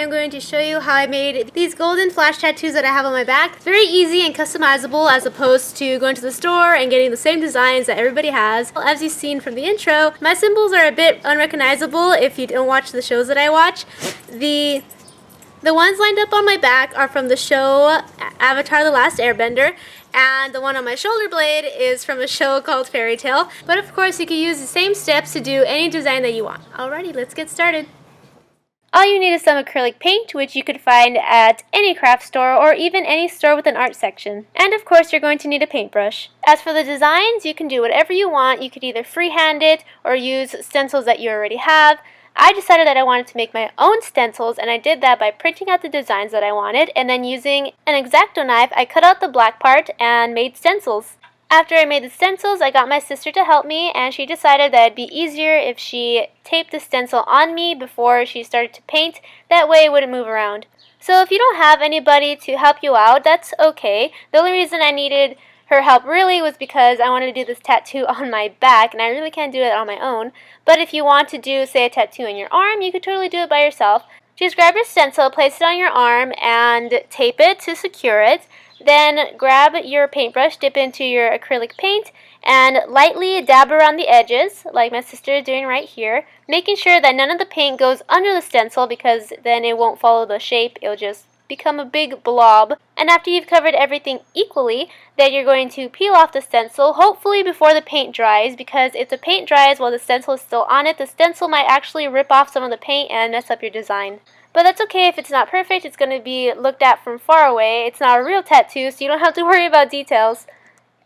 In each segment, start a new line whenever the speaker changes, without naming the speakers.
I'm going to show you how I made these golden flash tattoos that I have on my back. It's very easy and customizable as opposed to going to the store and getting the same designs that everybody has. As you've seen from the intro, my symbols are a bit unrecognizable if you don't watch the shows that I watch. The ones lined up on my back are from the show Avatar: The Last Airbender, and the one on my shoulder blade is from a show called Fairy Tail. But of course, you can use the same steps to do any design that you want. Alrighty, let's get started. All you need is some acrylic paint, which you could find at any craft store or even any store with an art section. And of course, you're going to need a paintbrush. As for the designs, you can do whatever you want. You could either freehand it or use stencils that you already have. I decided that I wanted to make my own stencils, and I did that by printing out the designs that I wanted, and then using an X-Acto knife, I cut out the black part and made stencils. After I made the stencils, I got my sister to help me, and she decided that it'd be easier if she taped the stencil on me before she started to paint. That way it wouldn't move around. So if you don't have anybody to help you out, that's okay. The only reason I needed her help really was because I wanted to do this tattoo on my back, and I really can't do it on my own. But if you want to do, say, a tattoo on your arm, you could totally do it by yourself. Just grab your stencil, place it on your arm, and tape it to secure it. Then grab your paintbrush, dip into your acrylic paint, and lightly dab around the edges, like my sister is doing right here, making sure that none of the paint goes under the stencil because then it won't follow the shape, it'll just become a big blob. And after you've covered everything equally, then you're going to peel off the stencil, hopefully before the paint dries, because if the paint dries while the stencil is still on it, the stencil might actually rip off some of the paint and mess up your design. But that's okay if it's not perfect. It's going to be looked at from far away. It's not a real tattoo, so you don't have to worry about details.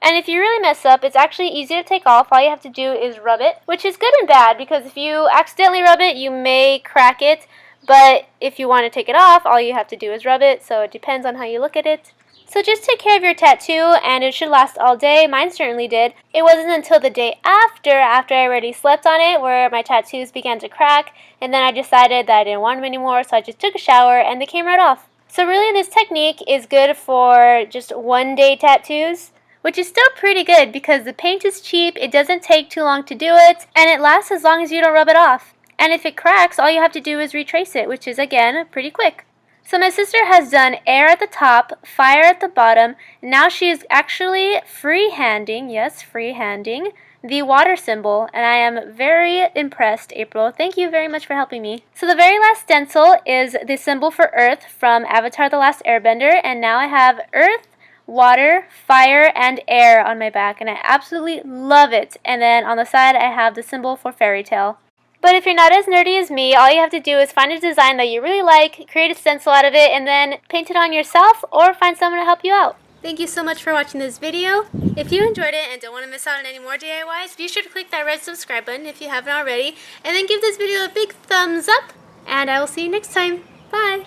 And if you really mess up, it's actually easy to take off. All you have to do is rub it, which is good and bad, because if you accidentally rub it, you may crack it. But if you want to take it off, all you have to do is rub it, so it depends on how you look at it. So just take care of your tattoo, and it should last all day. Mine certainly did. It wasn't until the day after I already slept on it, where my tattoos began to crack, and then I decided that I didn't want them anymore, so I just took a shower, and they came right off. So really, this technique is good for just one-day tattoos, which is still pretty good because the paint is cheap, it doesn't take too long to do it, and it lasts as long as you don't rub it off. And if it cracks, all you have to do is retrace it, which is, again, pretty quick. So my sister has done air at the top, fire at the bottom. Now she is actually freehanding, yes, freehanding, the water symbol. And I am very impressed, April. Thank you very much for helping me. So the very last stencil is the symbol for Earth from Avatar: The Last Airbender. And now I have Earth, water, fire, and air on my back. And I absolutely love it. And then on the side, I have the symbol for Fairy Tail. But if you're not as nerdy as me, all you have to do is find a design that you really like, create a stencil out of it, and then paint it on yourself or find someone to help you out. Thank you so much for watching this video. If you enjoyed it and don't want to miss out on any more DIYs, be sure to click that red subscribe button if you haven't already, and then give this video a big thumbs up, and I will see you next time. Bye!